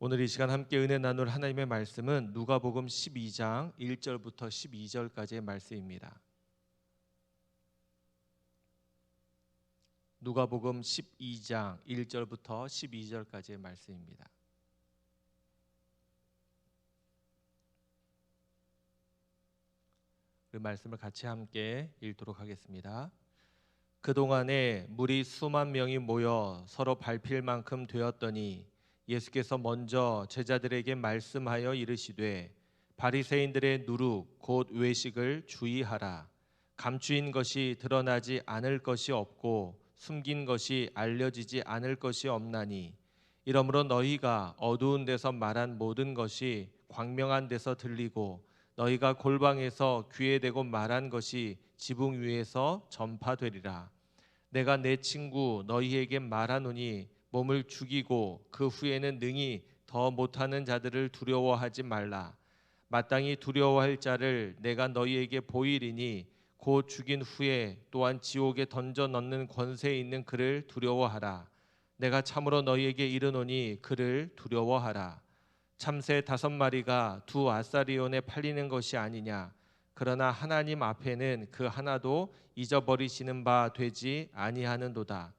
오늘 이 시간 함께 은혜 나눌 하나님의 말씀은 누가복음 12장 1절부터 12절까지의 말씀입니다. 누가복음 12장 1절부터 12절까지의 말씀입니다. 그 말씀을 같이 함께 읽도록 하겠습니다. 그동안에 무리 수만 명이 모여 서로 밟힐 만큼 되었더니 예수께서 먼저 제자들에게 말씀하여 이르시되 바리새인들의 누룩 곧 외식을 주의하라. 감추인 것이 드러나지 않을 것이 없고 숨긴 것이 알려지지 않을 것이 없나니 이러므로 너희가 어두운 데서 말한 모든 것이 광명한 데서 들리고 너희가 골방에서 귀에 대고 말한 것이 지붕 위에서 전파되리라. 내가 내 친구 너희에게 말하노니 몸을 죽이고 그 후에는 능히 더 못하는 자들을 두려워하지 말라. 마땅히 두려워할 자를 내가 너희에게 보이리니 곧 죽인 후에 또한 지옥에 던져 넣는 권세에 있는 그를 두려워하라. 내가 참으로 너희에게 이르노니 그를 두려워하라. 참새 5마리가 2아사리온에 팔리는 것이 아니냐. 그러나 하나님 앞에는 그 하나도 잊어버리시는 바 되지 아니하는도다.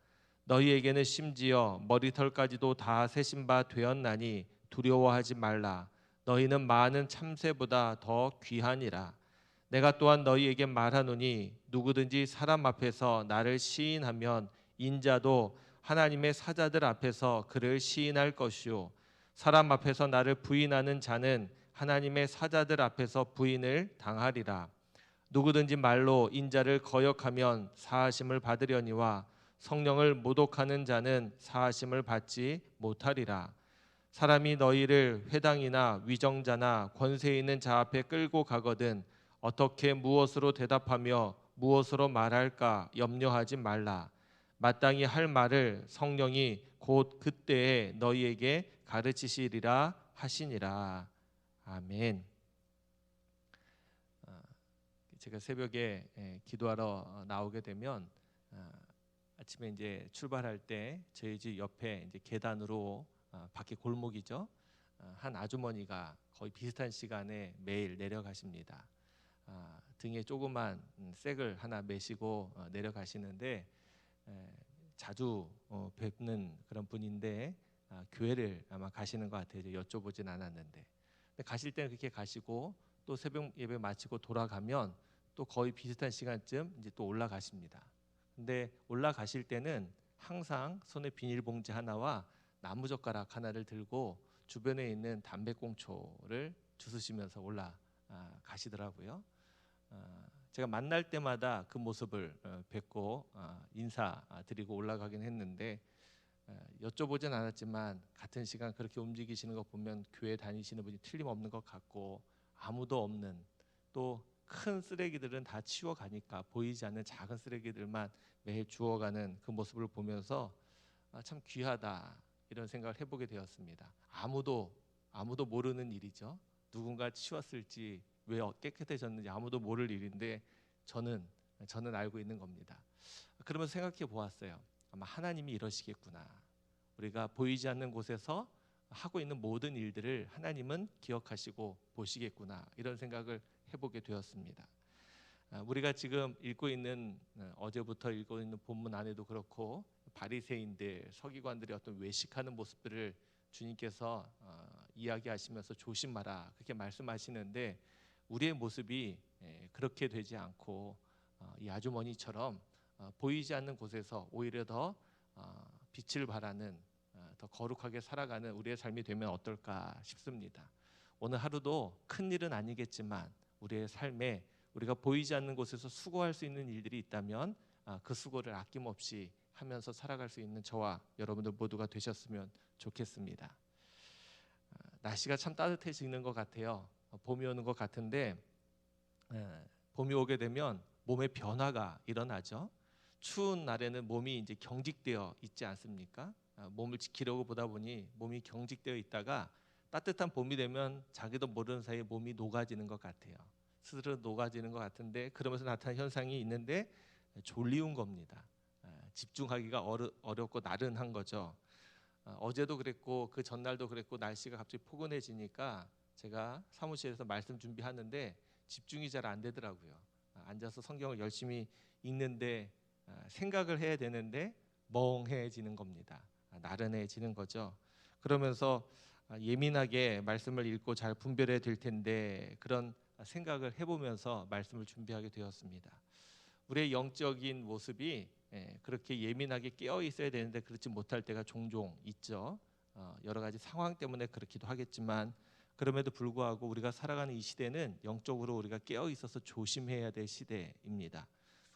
너희에게는 심지어 머리털까지도 다 세신 바 되었나니 두려워하지 말라. 너희는 많은 참새보다 더 귀하니라. 내가 또한 너희에게 말하노니 누구든지 사람 앞에서 나를 시인하면 인자도 하나님의 사자들 앞에서 그를 시인할 것이요 사람 앞에서 나를 부인하는 자는 하나님의 사자들 앞에서 부인을 당하리라. 누구든지 말로 인자를 거역하면 사하심을 받으려니와 성령을 모독하는 자는 사하심을 받지 못하리라. 사람이 너희를 회당이나 위정자나 권세 있는 자 앞에 끌고 가거든 어떻게 무엇으로 대답하며 무엇으로 말할까 염려하지 말라. 마땅히 할 말을 성령이 곧 그때에 너희에게 가르치시리라 하시니라. 아멘. 제가 새벽에 기도하러 나오게 되면 아침에 이제 출발할 때 저희 집 옆에 이제 계단으로 밖에 골목이죠. 한 아주머니가 거의 비슷한 시간에 매일 내려가십니다. 등에 조그만 색을 하나 메시고 내려가시는데 자주 뵙는 그런 분인데 교회를 아마 가시는 것 같아요. 여쭤보진 않았는데 근데 가실 때는 그렇게 가시고 또 새벽 예배 마치고 돌아가면 또 거의 비슷한 시간쯤 이제 또 올라가십니다. 근데 올라가실 때는 항상 손에 비닐봉지 하나와 나무젓가락 하나를 들고 주변에 있는 담배꽁초를 주스시면서 올라가시더라고요. 제가 만날 때마다 그 모습을 뵙고 인사드리고 올라가긴 했는데 여쭤보진 않았지만 같은 시간 그렇게 움직이시는 거 보면 교회 다니시는 분이 틀림없는 것 같고 아무도 없는 또 큰 쓰레기들은 다 치워가니까 보이지 않는 작은 쓰레기들만 매일 주워가는 그 모습을 보면서 참 귀하다 이런 생각을 해보게 되었습니다. 아무도 모르는 일이죠. 누군가 치웠을지 왜 깨끗해졌는지 아무도 모를 일인데 저는 알고 있는 겁니다. 그러면서 생각해 보았어요. 아마 하나님이 이러시겠구나. 우리가 보이지 않는 곳에서 하고 있는 모든 일들을 하나님은 기억하시고 보시겠구나 이런 생각을 해보게 되었습니다. 우리가 지금 읽고 있는 어제부터 읽고 있는 본문 안에도 그렇고 바리새인들 서기관들이 어떤 외식하는 모습들을 주님께서 이야기하시면서 조심하라 그렇게 말씀하시는데 우리의 모습이 그렇게 되지 않고 이 아주머니처럼 보이지 않는 곳에서 오히려 더 빛을 발하는 더 거룩하게 살아가는 우리의 삶이 되면 어떨까 싶습니다. 오늘 하루도 큰 일은 아니겠지만 우리의 삶에 우리가 보이지 않는 곳에서 수고할 수 있는 일들이 있다면 그 수고를 아낌없이 하면서 살아갈 수 있는 저와 여러분들 모두가 되셨으면 좋겠습니다. 날씨가 참 따뜻해지는 것 같아요. 봄이 오는 것 같은데 봄이 오게 되면 몸에 변화가 일어나죠. 추운 날에는 몸이 이제 경직되어 있지 않습니까? 몸을 지키려고 보다 보니 몸이 경직되어 있다가 따뜻한 봄이 되면 자기도 모르는 사이에 몸이 녹아지는 것 같아요. 스스로 녹아지는 것 같은데 그러면서 나타나는 현상이 있는데 졸리운 겁니다. 집중하기가 어렵고 나른한 거죠. 어제도 그랬고 그 전날도 그랬고 날씨가 갑자기 포근해지니까 제가 사무실에서 말씀 준비하는데 집중이 잘 안 되더라고요. 앉아서 성경을 열심히 읽는데 생각을 해야 되는데 멍해지는 겁니다. 나른해지는 거죠. 그러면서 예민하게 말씀을 읽고 잘 분별해야 될 텐데 그런 생각을 해보면서 말씀을 준비하게 되었습니다. 우리의 영적인 모습이 그렇게 예민하게 깨어 있어야 되는데 그렇지 못할 때가 종종 있죠. 여러 가지 상황 때문에 그렇기도 하겠지만 그럼에도 불구하고 우리가 살아가는 이 시대는 영적으로 우리가 깨어 있어서 조심해야 될 시대입니다.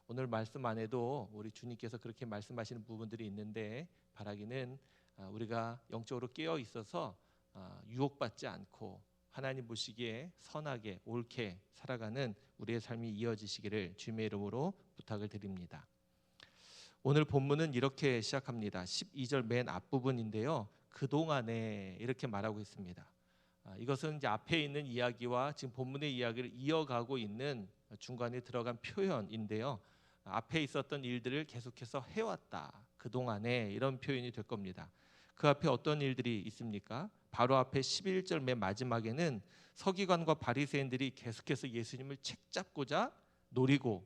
오늘 말씀 안에도 우리 주님께서 그렇게 말씀하시는 부분들이 있는데 바라기는 우리가 영적으로 깨어 있어서 유혹받지 않고 하나님 보시기에 선하게 옳게 살아가는 우리의 삶이 이어지시기를 주님의 이름으로 부탁을 드립니다. 오늘 본문은 이렇게 시작합니다. 12절 맨 앞부분인데요. 그동안에 이렇게 말하고 있습니다. 이것은 이제 앞에 있는 이야기와 지금 본문의 이야기를 이어가고 있는 중간에 들어간 표현인데요. 앞에 있었던 일들을 계속해서 해왔다. 그동안에 이런 표현이 될 겁니다. 그 앞에 어떤 일들이 있습니까? 바로 앞에 11절 맨 마지막에는 서기관과 바리새인들이 계속해서 예수님을 책잡고자 노리고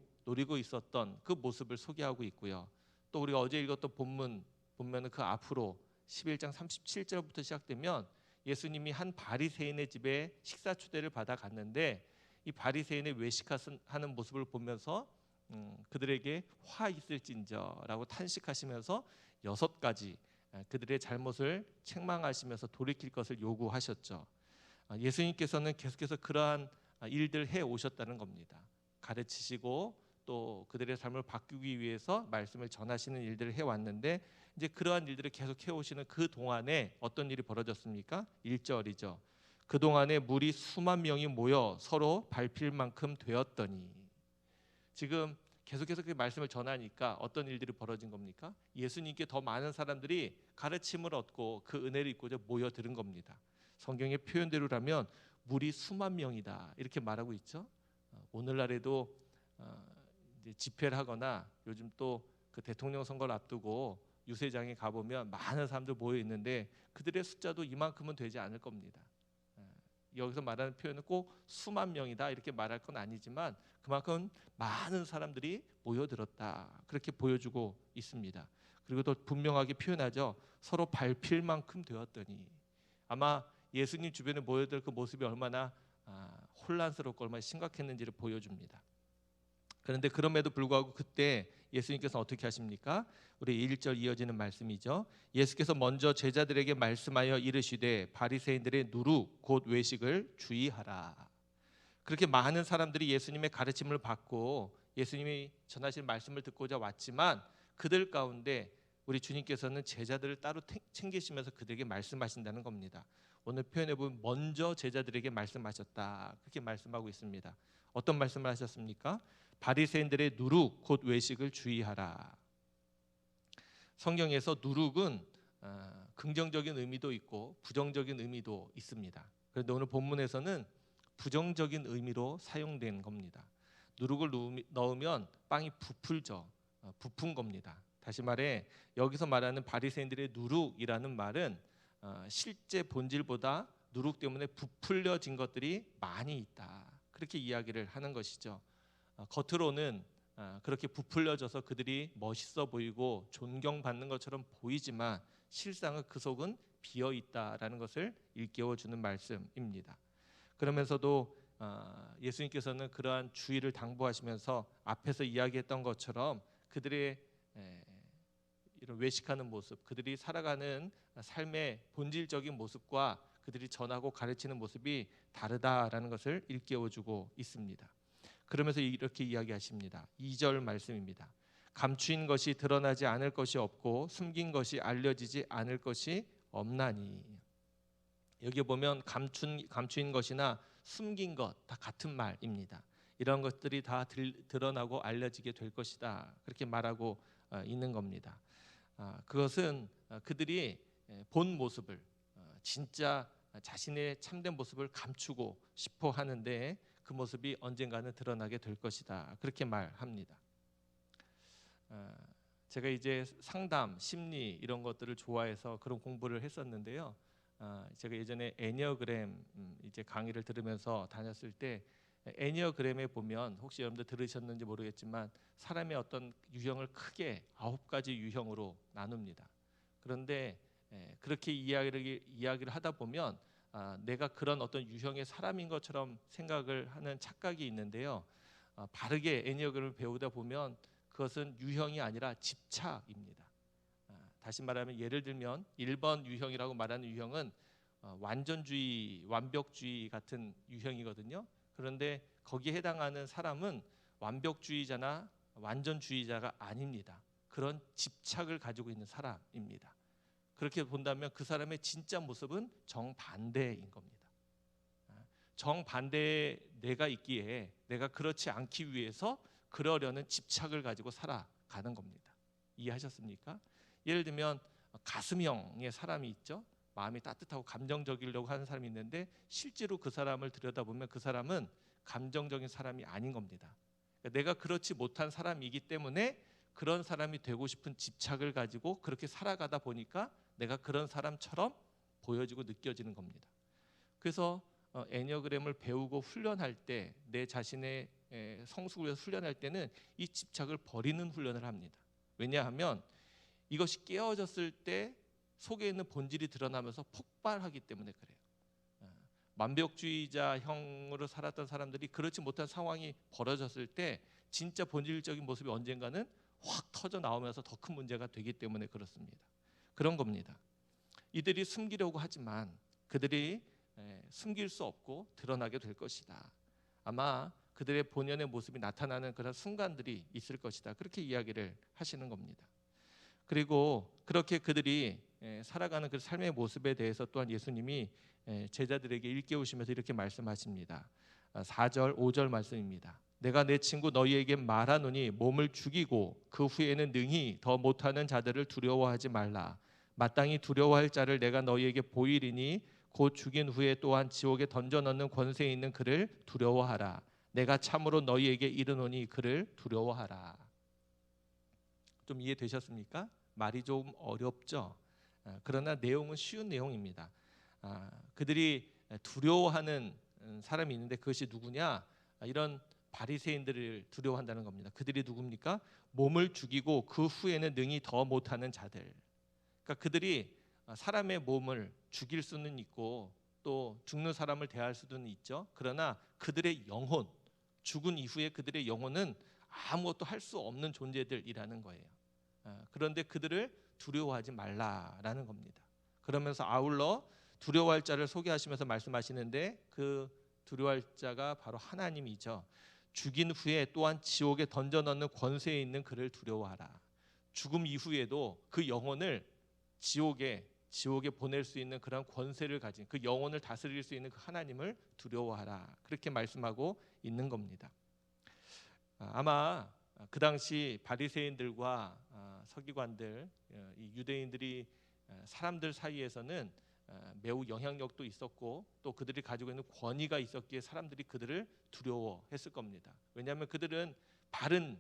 있었던 그 모습을 소개하고 있고요. 또 우리가 어제 읽었던 본문 보면은 그 앞으로 11장 37절부터 시작되면 예수님이 한 바리새인의 집에 식사 초대를 받아 갔는데 이 바리새인의 외식하는 모습을 보면서 그들에게 화 있을진저라고 탄식하시면서 6가지 그들의 잘못을 책망하시면서 돌이킬 것을 요구하셨죠. 예수님께서는 계속해서 그러한 일들을 해 오셨다는 겁니다. 가르치시고 또 그들의 삶을 바꾸기 위해서 말씀을 전하시는 일들을 해왔는데 이제 그러한 일들을 계속 해오시는 그 동안에 어떤 일이 벌어졌습니까? 1절이죠. 그동안에 무리 수만 명이 모여 서로 밟힐 만큼 되었더니 지금 계속해서 그 말씀을 전하니까 어떤 일들이 벌어진 겁니까? 예수님께 더 많은 사람들이 가르침을 얻고 그 은혜를 입고자 모여드는 겁니다. 성경의 표현대로라면 무리 수만 명이다 이렇게 말하고 있죠. 오늘날에도 이제 집회를 하거나 요즘 또 그 대통령 선거를 앞두고 유세장에 가보면 많은 사람들 모여 있는데 그들의 숫자도 이만큼은 되지 않을 겁니다. 여기서 말하는 표현은 꼭 수만 명이다 이렇게 말할 건 아니지만 그만큼 많은 사람들이 모여들었다 그렇게 보여주고 있습니다. 그리고 또 분명하게 표현하죠. 서로 밟힐 만큼 되었더니 아마 예수님 주변에 모여들 그 모습이 얼마나 혼란스럽고 얼마나 심각했는지를 보여줍니다. 그런데 그럼에도 불구하고 그때 예수님께서 어떻게 하십니까? 우리 1절 이어지는 말씀이죠. 예수께서 먼저 제자들에게 말씀하여 이르시되 바리새인들의 누룩 곧 외식을 주의하라. 그렇게 많은 사람들이 예수님의 가르침을 받고 예수님이 전하신 말씀을 듣고자 왔지만 그들 가운데 우리 주님께서는 제자들을 따로 챙기시면서 그들에게 말씀하신다는 겁니다. 오늘 표현해 보면 먼저 제자들에게 말씀하셨다 그렇게 말씀하고 있습니다. 어떤 말씀을 하셨습니까? 바리새인들의 누룩 곧 외식을 주의하라. 성경에서 누룩은 긍정적인 의미도 있고 부정적인 의미도 있습니다. 그런데 오늘 본문에서는 부정적인 의미로 사용된 겁니다. 누룩을 넣으면 빵이 부풀죠. 부푼 겁니다. 다시 말해 여기서 말하는 바리새인들의 누룩이라는 말은 실제 본질보다 누룩 때문에 부풀려진 것들이 많이 있다. 그렇게 이야기를 하는 것이죠. 겉으로는 그렇게 부풀려져서 그들이 멋있어 보이고 존경받는 것처럼 보이지만 실상은 그 속은 비어 있다라는 것을 일깨워주는 말씀입니다. 그러면서도 예수님께서는 그러한 주의를 당부하시면서 앞에서 이야기했던 것처럼 그들의 이런 외식하는 모습, 그들이 살아가는 삶의 본질적인 모습과 그들이 전하고 가르치는 모습이 다르다라는 것을 일깨워주고 있습니다. 그러면서 이렇게 이야기하십니다. 2절 말씀입니다. 감추인 것이 드러나지 않을 것이 없고 숨긴 것이 알려지지 않을 것이 없나니. 여기 보면 감추인 것이나 숨긴 것 다 같은 말입니다. 이런 것들이 다 드러나고 알려지게 될 것이다. 그렇게 말하고 있는 겁니다. 그것은 그들이 본 모습을 진짜 자신의 참된 모습을 감추고 싶어 하는데 그 모습이 언젠가는 드러나게 될 것이다. 그렇게 말합니다. 제가 이제 상담, 심리 이런 것들을 좋아해서 그런 공부를 했었는데요. 제가 예전에 애니어그램 이제 강의를 들으면서 다녔을 때 애니어그램에 보면 혹시 여러분들 들으셨는지 모르겠지만 사람의 어떤 유형을 크게 9가지 유형으로 나눕니다. 그런데 그렇게 이야기를 하다 보면 내가 그런 어떤 유형의 사람인 것처럼 생각을 하는 착각이 있는데요. 바르게 애니어그램을 배우다 보면 그것은 유형이 아니라 집착입니다. 다시 말하면 예를 들면 1번 유형이라고 말하는 유형은 완전주의, 완벽주의 같은 유형이거든요. 그런데 거기에 해당하는 사람은 완벽주의자나 완전주의자가 아닙니다. 그런 집착을 가지고 있는 사람입니다. 그렇게 본다면 그 사람의 진짜 모습은 정반대인 겁니다. 정반대의 내가 있기에 내가 그렇지 않기 위해서 그러려는 집착을 가지고 살아가는 겁니다. 이해하셨습니까? 예를 들면 가슴형의 사람이 있죠. 마음이 따뜻하고 감정적이려고 하는 사람이 있는데 실제로 그 사람을 들여다보면 그 사람은 감정적인 사람이 아닌 겁니다. 내가 그렇지 못한 사람이기 때문에 그런 사람이 되고 싶은 집착을 가지고 그렇게 살아가다 보니까 내가 그런 사람처럼 보여지고 느껴지는 겁니다. 그래서 애니어그램을 배우고 훈련할 때 내 자신의 성숙을 위해서 훈련할 때는 이 집착을 버리는 훈련을 합니다. 왜냐하면 이것이 깨어졌을 때 속에 있는 본질이 드러나면서 폭발하기 때문에 그래요. 완벽주의자형으로 살았던 사람들이 그렇지 못한 상황이 벌어졌을 때 진짜 본질적인 모습이 언젠가는 확 터져 나오면서 더 큰 문제가 되기 때문에 그렇습니다. 그런 겁니다. 이들이 숨기려고 하지만 그들이 숨길 수 없고 드러나게 될 것이다. 아마 그들의 본연의 모습이 나타나는 그런 순간들이 있을 것이다. 그렇게 이야기를 하시는 겁니다. 그리고 그렇게 그들이 살아가는 그 삶의 모습에 대해서 또한 예수님이 제자들에게 일깨우시면서 이렇게 말씀하십니다. 4절, 5절 말씀입니다. 내가 내 친구 너희에게 말하노니 몸을 죽이고 그 후에는 능히 더 못하는 자들을 두려워하지 말라. 마땅히 두려워할 자를 내가 너희에게 보이리니 곧 죽인 후에 또한 지옥에 던져넣는 권세 있는 그를 두려워하라. 내가 참으로 너희에게 이르노니 그를 두려워하라. 좀 이해되셨습니까? 말이 좀 어렵죠. 그러나 내용은 쉬운 내용입니다. 그들이 두려워하는 사람이 있는데 그것이 누구냐? 이런 바리새인들을 두려워한다는 겁니다. 그들이 누굽니까? 몸을 죽이고 그 후에는 능히 더 못하는 자들. 그러니까 그들이 사람의 몸을 죽일 수는 있고 또 죽는 사람을 대할 수는 있죠. 그러나 그들의 영혼, 죽은 이후에 그들의 영혼은 아무것도 할 수 없는 존재들이라는 거예요. 그런데 그들을 두려워하지 말라라는 겁니다. 그러면서 아울러 두려워할 자를 소개하시면서 말씀하시는데 그 두려워할 자가 바로 하나님이죠. 죽인 후에 또한 지옥에 던져넣는 권세에 있는 그를 두려워하라. 죽음 이후에도 그 영혼을 지옥에 보낼 수 있는 그런 권세를 가진 그 영혼을 다스릴 수 있는 그 하나님을 두려워하라. 그렇게 말씀하고 있는 겁니다. 아마 그 당시 바리새인들과 서기관들, 이 유대인들이 사람들 사이에서는 매우 영향력도 있었고 또 그들이 가지고 있는 권위가 있었기에 사람들이 그들을 두려워했을 겁니다. 왜냐하면 그들은 바른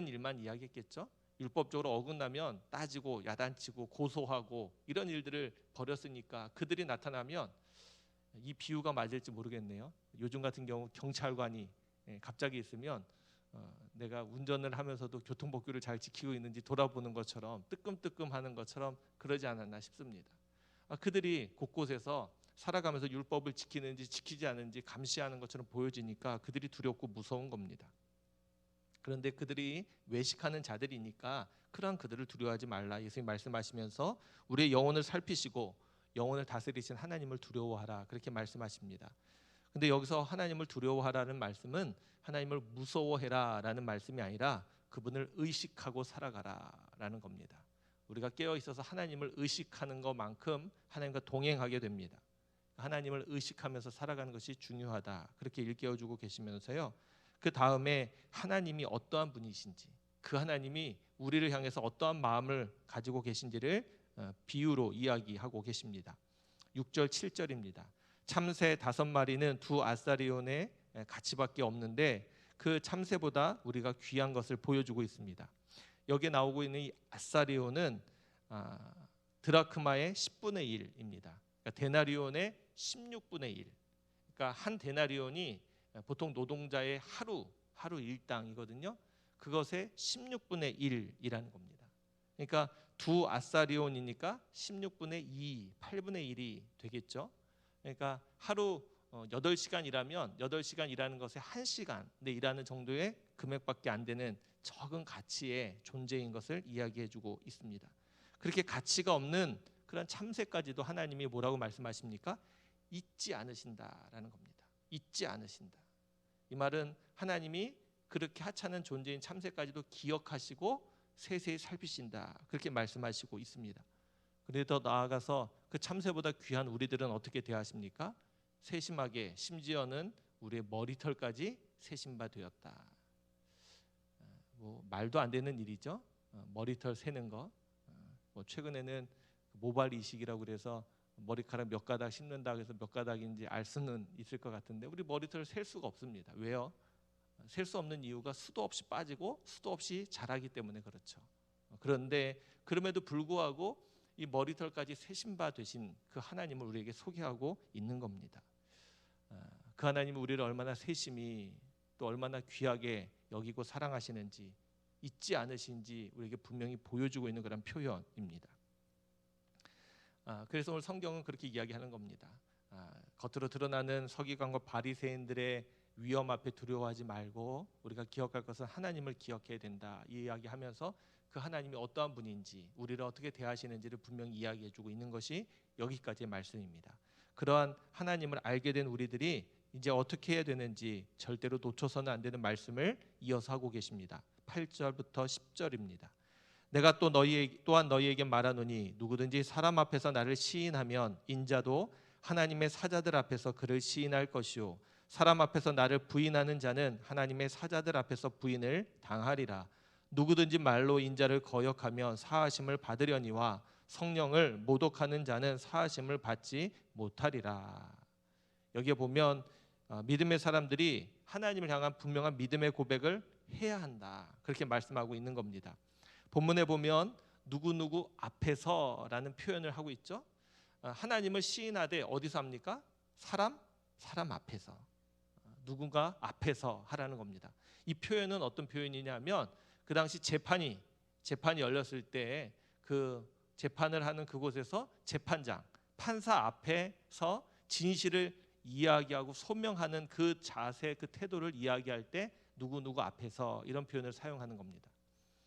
일만 이야기했겠죠. 율법적으로 어긋나면 따지고 야단치고 고소하고 이런 일들을 벌였으니까 그들이 나타나면 이 비유가 맞을지 모르겠네요. 요즘 같은 경우 경찰관이 갑자기 있으면 내가 운전을 하면서도 교통법규를 잘 지키고 있는지 돌아보는 것처럼 뜨끔뜨끔하는 것처럼 그러지 않았나 싶습니다. 그들이 곳곳에서 살아가면서 율법을 지키는지 지키지 않는지 감시하는 것처럼 보여지니까 그들이 두렵고 무서운 겁니다. 그런데 그들이 외식하는 자들이니까 그러한 그들을 두려워하지 말라. 예수님 말씀하시면서 우리의 영혼을 살피시고 영혼을 다스리신 하나님을 두려워하라. 그렇게 말씀하십니다. 근데 여기서 하나님을 두려워하라는 말씀은 하나님을 무서워해라라는 말씀이 아니라 그분을 의식하고 살아가라라는 겁니다. 우리가 깨어 있어서 하나님을 의식하는 것만큼 하나님과 동행하게 됩니다. 하나님을 의식하면서 살아가는 것이 중요하다. 그렇게 일깨워주고 계시면서요. 그 다음에 하나님이 어떠한 분이신지, 그 하나님이 우리를 향해서 어떠한 마음을 가지고 계신지를 비유로 이야기하고 계십니다. 6절 7절입니다. 참새 5마리는 2아사리온의 가치밖에 없는데 그 참새보다 우리가 귀한 것을 보여주고 있습니다. 여기에 나오고 있는 이 아사리온은 드라크마의 10분의 1입니다. 그러니까 데나리온의 16분의 1. 그러니까 한 데나리온이 보통 노동자의 하루 일당이거든요. 그것의 16분의 1이라는 겁니다. 그러니까 두 아사리온이니까 16분의 2, 8분의 1이 되겠죠. 그러니까 하루 8시간 일하면 8시간 일하는 것에 1시간 일하는 정도의 금액밖에 안 되는 적은 가치의 존재인 것을 이야기해주고 있습니다. 그렇게 가치가 없는 그런 참새까지도 하나님이 뭐라고 말씀하십니까? 잊지 않으신다라는 겁니다. 잊지 않으신다. 이 말은 하나님이 그렇게 하찮은 존재인 참새까지도 기억하시고 세세히 살피신다, 그렇게 말씀하시고 있습니다. 그런데 더 나아가서 그 참새보다 귀한 우리들은 어떻게 대하십니까? 세심하게, 심지어는 우리의 머리털까지 세신 바 되었다. 말도 안 되는 일이죠. 머리털 세는 거. 최근에는 모발 이식이라고 그래서 머리카락 몇 가닥 심는다 그래서 몇 가닥인지 알 수는 있을 것 같은데 우리 머리털을 셀 수가 없습니다. 왜요? 셀 수 없는 이유가 수도 없이 빠지고 수도 없이 자라기 때문에 그렇죠. 그런데 그럼에도 불구하고 이 머리털까지 세신 바 되신 그 하나님을 우리에게 소개하고 있는 겁니다. 그 하나님이 우리를 얼마나 세심히 또 얼마나 귀하게 여기고 사랑하시는지, 잊지 않으신지 우리에게 분명히 보여주고 있는 그런 표현입니다. 그래서 오늘 성경은 그렇게 이야기하는 겁니다. 겉으로 드러나는 서기관과 바리새인들의 위험 앞에 두려워하지 말고 우리가 기억할 것은 하나님을 기억해야 된다, 이 이야기하면서 그 하나님이 어떠한 분인지, 우리를 어떻게 대하시는지를 분명히 이야기해주고 있는 것이 여기까지의 말씀입니다. 그러한 하나님을 알게 된 우리들이 이제 어떻게 해야 되는지 절대로 놓쳐서는 안 되는 말씀을 이어서 하고 계십니다. 8절부터 10절입니다. 내가 또한 너희에게 말하노니 누구든지 사람 앞에서 나를 시인하면 인자도 하나님의 사자들 앞에서 그를 시인할 것이요 사람 앞에서 나를 부인하는 자는 하나님의 사자들 앞에서 부인을 당하리라. 누구든지 말로 인자를 거역하면 사하심을 받으려니와 성령을 모독하는 자는 사하심을 받지 못하리라. 여기에 보면 믿음의 사람들이 하나님을 향한 분명한 믿음의 고백을 해야 한다, 그렇게 말씀하고 있는 겁니다. 본문에 보면 누구누구 앞에서라는 표현을 하고 있죠. 하나님을 시인하되 어디서 합니까? 사람 앞에서, 누군가 앞에서 하라는 겁니다. 이 표현은 어떤 표현이냐면 그 당시 재판이 열렸을 때 그 재판을 하는 그곳에서 재판장, 판사 앞에서 진실을 이야기하고 소명하는 그 자세, 그 태도를 이야기할 때 누구누구 앞에서 이런 표현을 사용하는 겁니다.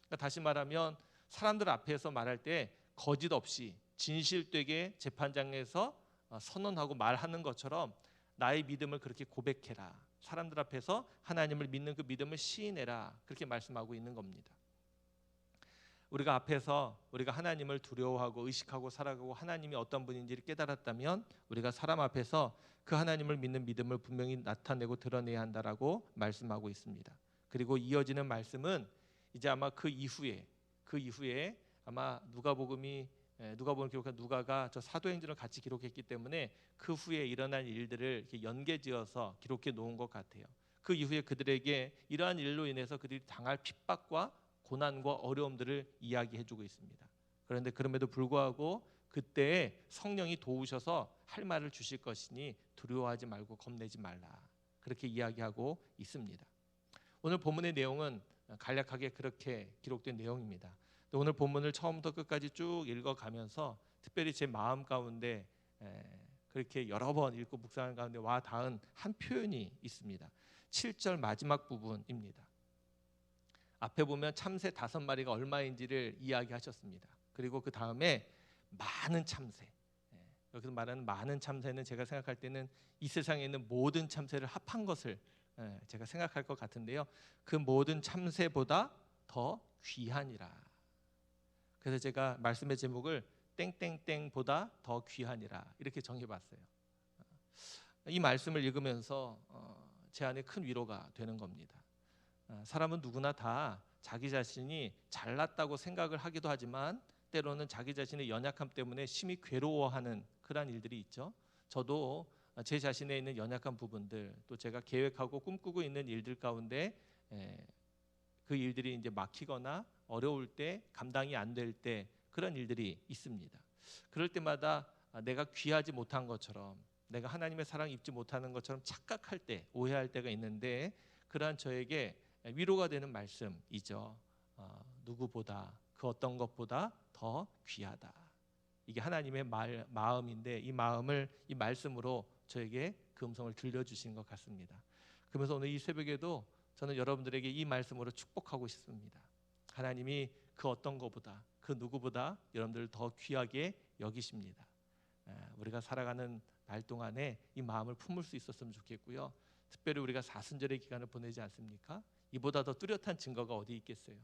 그러니까 다시 말하면 사람들 앞에서 말할 때 거짓 없이 진실되게 재판장에서 선언하고 말하는 것처럼 나의 믿음을 그렇게 고백해라. 사람들 앞에서 하나님을 믿는 그 믿음을 시인해라. 그렇게 말씀하고 있는 겁니다. 우리가 앞에서 우리가 하나님을 두려워하고 의식하고 살아가고 하나님이 어떤 분인지를 깨달았다면 우리가 사람 앞에서 그 하나님을 믿는 믿음을 분명히 나타내고 드러내야 한다라고 말씀하고 있습니다. 그리고 이어지는 말씀은 이제 아마 그 이후에 아마 누가복음을 기록한 누가가 저 사도행전을 같이 기록했기 때문에 그 후에 일어난 일들을 이렇게 연계지어서 기록해 놓은 것 같아요. 그 이후에 그들에게 이러한 일로 인해서 그들이 당할 핍박과 고난과 어려움들을 이야기해주고 있습니다. 그런데 그럼에도 불구하고 그때에 성령이 도우셔서 할 말을 주실 것이니 두려워하지 말고 겁내지 말라, 그렇게 이야기하고 있습니다. 오늘 본문의 내용은 간략하게 그렇게 기록된 내용입니다. 오늘 본문을 처음부터 끝까지 쭉 읽어가면서 특별히 제 마음 가운데 그렇게 여러 번 읽고 묵상하는 가운데 와 닿은 한 표현이 있습니다. 7절 마지막 부분입니다. 앞에 보면 참새 5마리가 얼마인지를 이야기하셨습니다. 그리고 그 다음에 많은 참새, 여기서 말하는 많은 참새는 제가 생각할 때는 이 세상에 있는 모든 참새를 합한 것을 제가 생각할 것 같은데요, 그 모든 참새보다 더 귀하니라. 그래서 제가 말씀의 제목을 땡땡땡보다 더 귀하니라 이렇게 정해봤어요. 이 말씀을 읽으면서 제 안에 큰 위로가 되는 겁니다. 사람은 누구나 다 자기 자신이 잘났다고 생각을 하기도 하지만 때로는 자기 자신의 연약함 때문에 심히 괴로워하는 그런 일들이 있죠. 저도 제 자신에 있는 연약한 부분들, 또 제가 계획하고 꿈꾸고 있는 일들 가운데 그 일들이 이제 막히거나 어려울 때, 감당이 안 될 때 그런 일들이 있습니다. 그럴 때마다 내가 귀하지 못한 것처럼, 내가 하나님의 사랑 입지 못하는 것처럼 착각할 때, 오해할 때가 있는데, 그러한 저에게 위로가 되는 말씀이죠. 누구보다, 그 어떤 것보다 더 귀하다. 이게 하나님의 마음인데, 이 마음을 이 말씀으로 저에게 그 음성을 들려주신 것 같습니다. 그러면서 오늘 이 새벽에도 저는 여러분들에게 이 말씀으로 축복하고 싶습니다. 하나님이 그 어떤 것보다, 그 누구보다 여러분들을 더 귀하게 여기십니다. 우리가 살아가는 날 동안에 이 마음을 품을 수 있었으면 좋겠고요. 특별히 우리가 사순절의 기간을 보내지 않습니까? 이보다 더 뚜렷한 증거가 어디 있겠어요?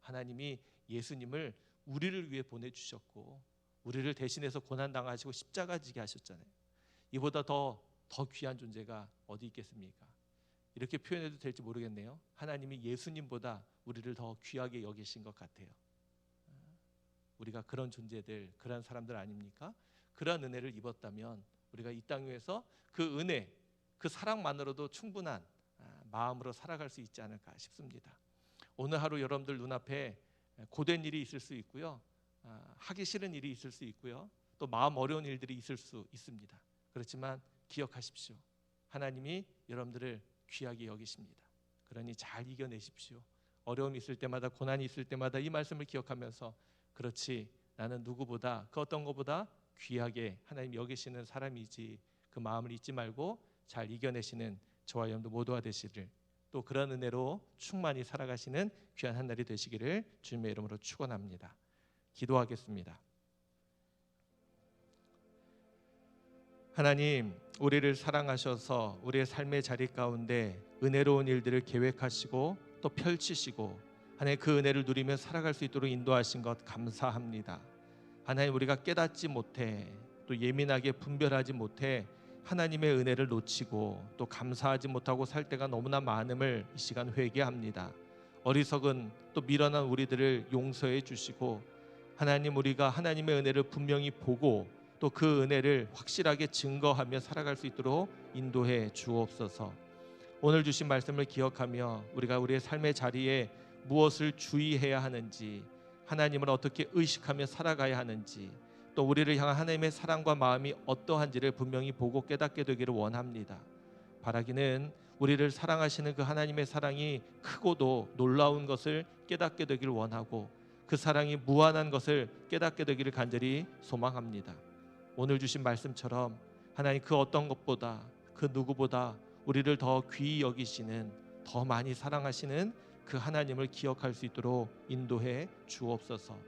하나님이 예수님을 우리를 위해 보내주셨고, 우리를 대신해서 고난당하시고 십자가 지게 하셨잖아요. 이보다 더 귀한 존재가 어디 있겠습니까? 이렇게 표현해도 될지 모르겠네요. 하나님이 예수님보다 우리를 더 귀하게 여기신 것 같아요. 우리가 그런 존재들, 그런 사람들 아닙니까? 그런 은혜를 입었다면 우리가 이 땅 위에서 그 은혜, 그 사랑만으로도 충분한 마음으로 살아갈 수 있지 않을까 싶습니다. 오늘 하루 여러분들 눈앞에 고된 일이 있을 수 있고요, 하기 싫은 일이 있을 수 있고요, 또 마음 어려운 일들이 있을 수 있습니다. 그렇지만 기억하십시오. 하나님이 여러분들을 귀하게 여기십니다. 그러니 잘 이겨내십시오. 어려움이 있을 때마다, 고난이 있을 때마다 이 말씀을 기억하면서, 그렇지, 나는 누구보다, 그 어떤 것보다 귀하게 하나님 여기시는 사람이지, 그 마음을 잊지 말고 잘 이겨내시는 저와 여러분들 모두가 되시기를, 또 그런 은혜로 충만히 살아가시는 귀한 한 날이 되시기를 주님의 이름으로 축원합니다. 기도하겠습니다. 하나님, 우리를 사랑하셔서 우리의 삶의 자리 가운데 은혜로운 일들을 계획하시고 또 펼치시고, 하나님 그 은혜를 누리며 살아갈 수 있도록 인도하신 것 감사합니다. 하나님, 우리가 깨닫지 못해, 또 예민하게 분별하지 못해 하나님의 은혜를 놓치고 또 감사하지 못하고 살 때가 너무나 많음을 이 시간 회개합니다. 어리석은 또 미련한 우리들을 용서해 주시고, 하나님, 우리가 하나님의 은혜를 분명히 보고 또 그 은혜를 확실하게 증거하며 살아갈 수 있도록 인도해 주옵소서. 오늘 주신 말씀을 기억하며 우리가 우리의 삶의 자리에 무엇을 주의해야 하는지, 하나님을 어떻게 의식하며 살아가야 하는지, 또 우리를 향한 하나님의 사랑과 마음이 어떠한지를 분명히 보고 깨닫게 되기를 원합니다. 바라기는 우리를 사랑하시는 그 하나님의 사랑이 크고도 놀라운 것을 깨닫게 되기를 원하고, 그 사랑이 무한한 것을 깨닫게 되기를 간절히 소망합니다. 오늘 주신 말씀처럼 하나님, 그 어떤 것보다, 그 누구보다 우리를 더 귀히 여기시는, 더 많이 사랑하시는 그 하나님을 기억할 수 있도록 인도해 주옵소서.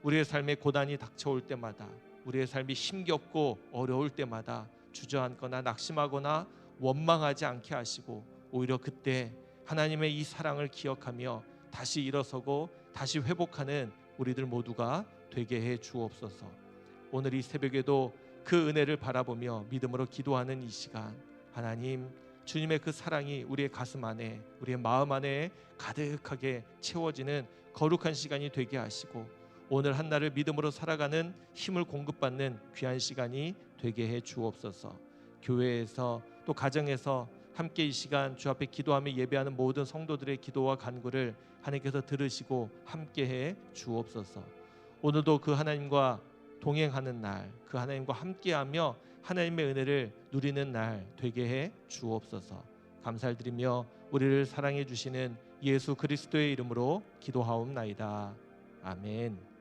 우리의 삶에 고난이 닥쳐올 때마다, 우리의 삶이 힘겹고 어려울 때마다 주저앉거나 낙심하거나 원망하지 않게 하시고, 오히려 그때 하나님의 이 사랑을 기억하며 다시 일어서고 다시 회복하는 우리들 모두가 되게 해 주옵소서. 오늘 이 새벽에도 그 은혜를 바라보며 믿음으로 기도하는 이 시간, 하나님, 주님의 그 사랑이 우리의 가슴 안에, 우리의 마음 안에 가득하게 채워지는 거룩한 시간이 되게 하시고, 오늘 한 날을 믿음으로 살아가는 힘을 공급받는 귀한 시간이 되게 해 주옵소서. 교회에서 또 가정에서 함께 이 시간 주 앞에 기도하며 예배하는 모든 성도들의 기도와 간구를 하나님께서 들으시고 함께 해 주옵소서. 오늘도 그 하나님과 동행하는 날, 그 하나님과 함께하며 하나님의 은혜를 누리는 날 되게 해 주옵소서. 감사를 드리며 우리를 사랑해 주시는 예수 그리스도의 이름으로 기도하옵나이다. 아멘.